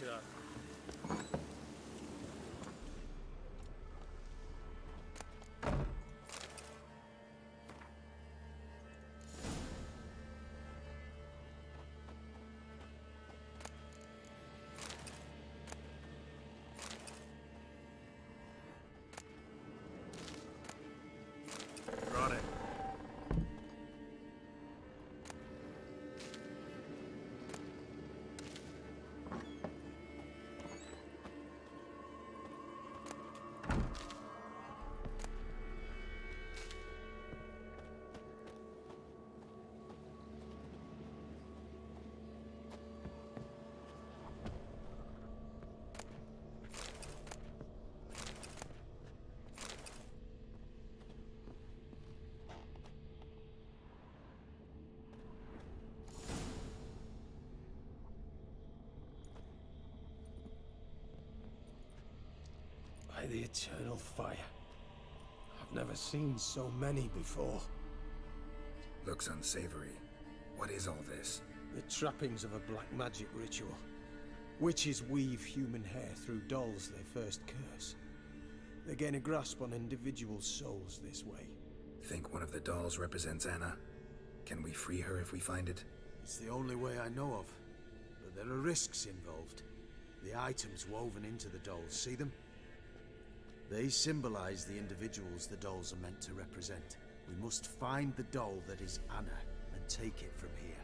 looking at? Got it. By the eternal fire. I've never seen so many before. Looks unsavory. What is all this? The trappings of a black magic ritual. Witches weave human hair through dolls they first curse. They gain a grasp on individual souls this way. Think one of the dolls represents Anna? Can we free her if we find it? It's the only way I know of. But there are risks involved. The items woven into the dolls, see them? They symbolize the individuals the dolls are meant to represent. We must find the doll that is Anna and take it from here.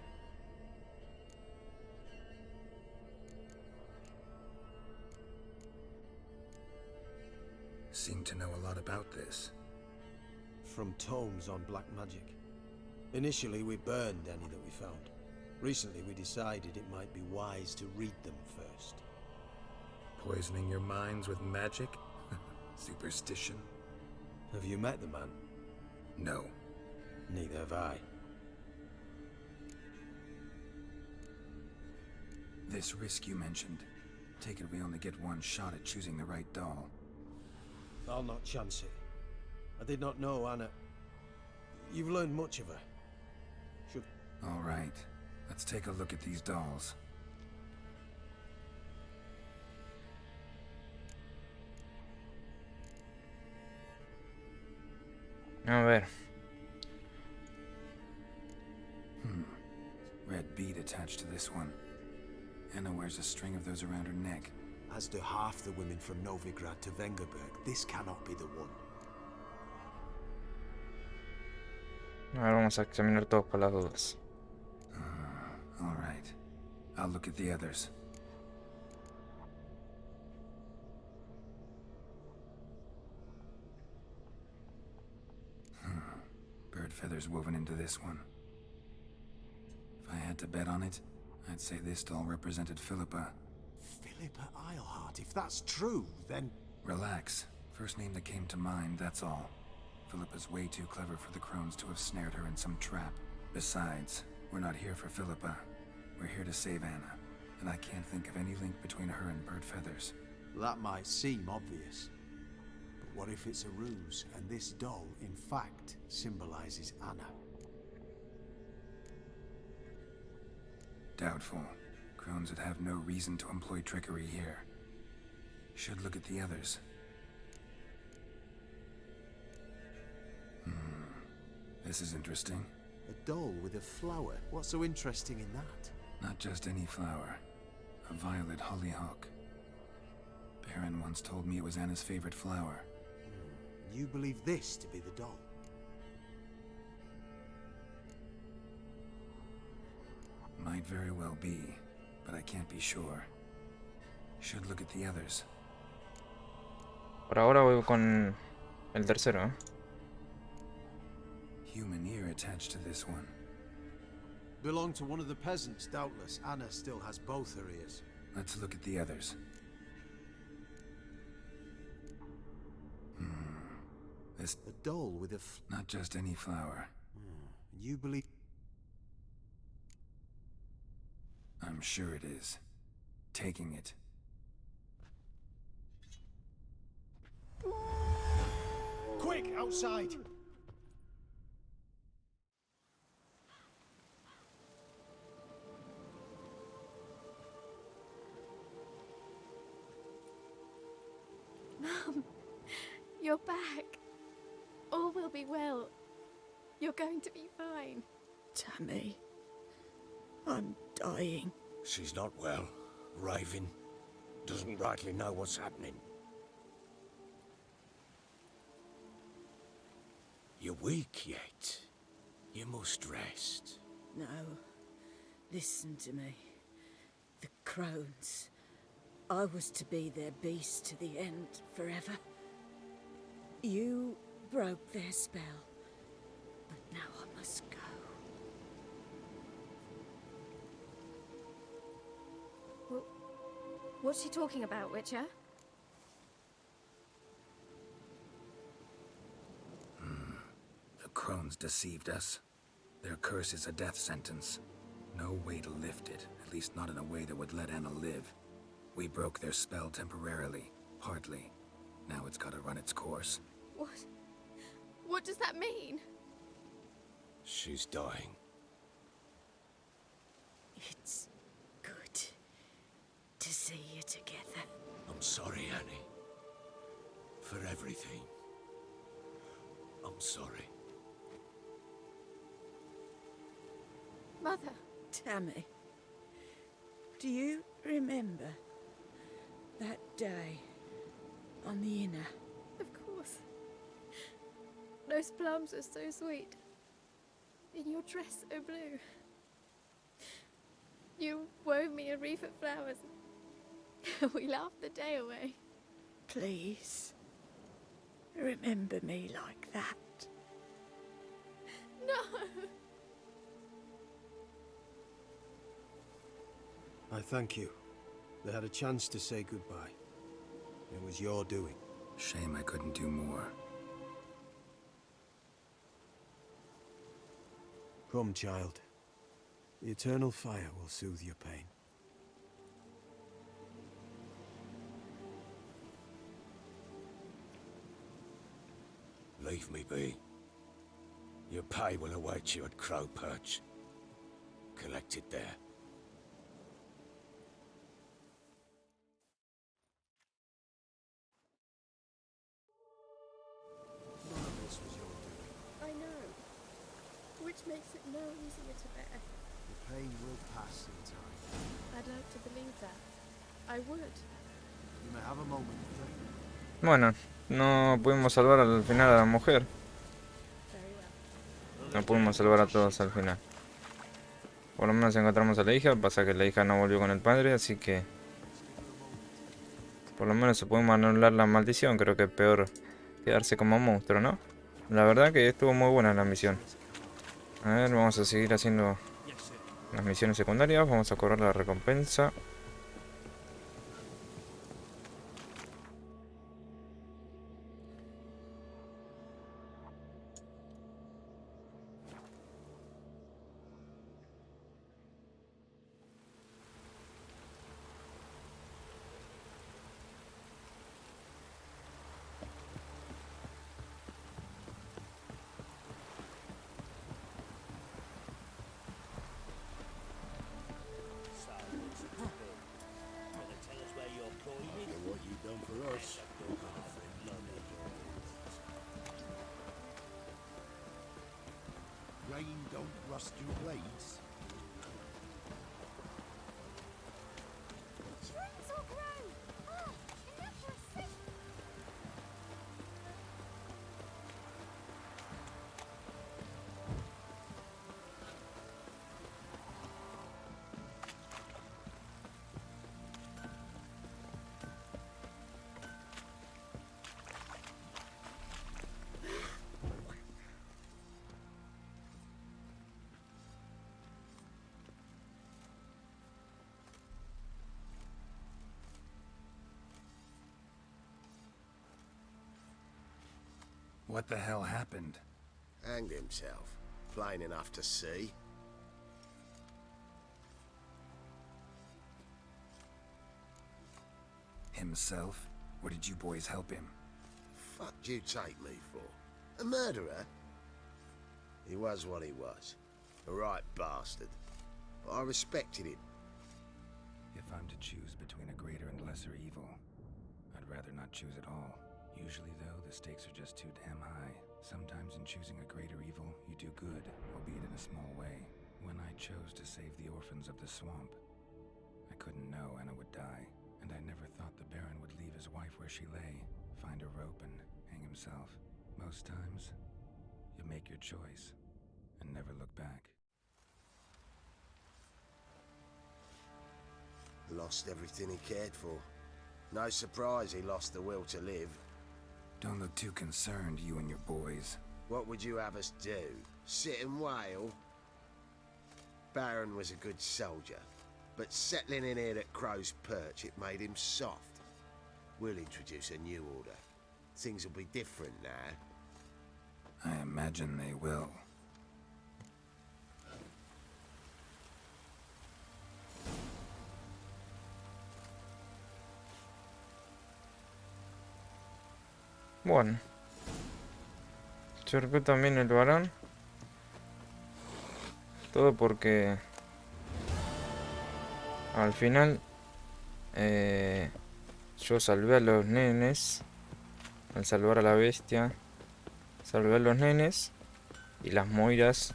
Seem to know a lot about this. From tomes on black magic. Initially, we burned any that we found. Recently, we decided it might be wise to read them first. Poisoning your minds with magic? Superstition? Have you met the man? No. Neither have I. This risk you mentioned. Take it we only get one shot at choosing the right doll. I'll not chance it. I did not know Anna. You've learned much of her. Should... All right. Let's take a look at these dolls. A ver. Red bead attached to this one. Anna wears a string of those around her neck. As do half the women from Novigrad to Vengerberg. This cannot be the one. A ver, vamos a examinar todo por las dudas. All right. I'll look at the others. Bird feathers woven into this one. If I had to bet on it, I'd say this doll represented Philippa. Philippa Eilhart, if that's true, then... Relax. First name that came to mind, that's all. Philippa's way too clever for the crones to have snared her in some trap. Besides, we're not here for Philippa. We're here to save Anna. And I can't think of any link between her and bird feathers. That might seem obvious. But what if it's a ruse, and this doll, in fact, symbolizes Anna? Doubtful. Crones would have no reason to employ trickery here. Should look at the others. This is interesting. A doll with a flower. What's so interesting in that? Not just any flower. A violet hollyhock. Baron once told me it was Anna's favorite flower. You believe this to be the doll? Might very well be, but I can't be sure. Should look at the others. Por ahora voy con el tercero, ¿eh? Human ear attached to this one. Belonged to one of the peasants, doubtless. Anna still has both her ears. Let's look at the others. This... A doll with a Not just any flower. You believe... I'm sure it is. Taking it. Quick, outside! Mum, you're back. All will be well. You're going to be fine. Tammy, I'm dying. She's not well. Raving. Doesn't rightly know what's happening. You're weak yet. You must rest. No, listen to me. The crones. I was to be their beast to the end, forever. You broke their spell. But now I must go. What's she talking about, Witcher? The crones deceived us. Their curse is a death sentence. No way to lift it, at least not in a way that would let Anna live. We broke their spell temporarily, partly. Now it's gotta run its course. What? What does that mean? She's dying. It's good to see you together. I'm sorry, Annie. For everything. I'm sorry. Mother. Tammy, do you remember that day on the inner? Of course. Those plums are so sweet. In your dress so blue. You wove me a wreath of flowers. We laughed the day away. Please, remember me like that. No! I thank you. They had a chance to say goodbye. It was your doing. Shame I couldn't do more. Come, child. The eternal fire will soothe your pain. Leave me be. Your pay will await you at Crow Perch. Collect it there. None of this was your doing. I know. Which makes it no easier to bear. The pain will pass in time. I'd like to believe that. I would. You may have a moment with them. Bueno, no pudimos salvar al final a la mujer. Very well. No pudimos salvar a todos al final. Por lo menos encontramos a la hija. Pasa que la hija no volvió con el padre, así que... Por lo menos se pudimos anular la maldición. Creo que es peor quedarse como monstruo, ¿no? La verdad que estuvo muy buena la misión. A ver, vamos a seguir haciendo las misiones secundarias. Vamos a cobrar la recompensa. What you done for us? Rain don't rust your blades. Drinks or grow! Oh, enough for a sip! What the hell happened? Hanged himself. Plain enough to see. Himself? Or did you boys help him? Fuck do you take me for? A murderer? He was what he was. A right bastard. But I respected him. If I'm to choose between a greater and lesser evil, I'd rather not choose at all. Usually, though, the stakes are just too damn high. Sometimes in choosing a greater evil, you do good, albeit in a small way. When I chose to save the orphans of the swamp, I couldn't know Anna would die, and I never thought the Baron would leave his wife where she lay, find a rope and hang himself. Most times, you make your choice and never look back. Lost everything he cared for. No surprise he lost the will to live. Don't look too concerned, you and your boys. What would you have us do? Sit and wail? Baron was a good soldier, but settling in here at Crow's Perch, it made him soft. We'll introduce a new order. Things will be different now. I imagine they will. Bueno. Cercó también el varón. Todo porque al final yo salvé a los nenes. Al salvar a la bestia, salvé a los nenes. Y las moiras,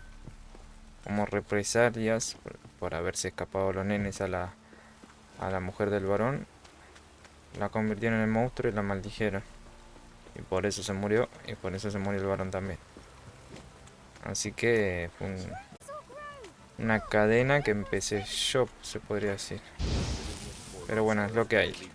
como represalias por haberse escapado los nenes a la mujer del varón, la convirtieron en monstruo y la maldijeron. Y por eso se murió, y por eso se murió el varón también. Así que fue una cadena que empecé yo, se podría decir. Pero bueno, es lo que hay.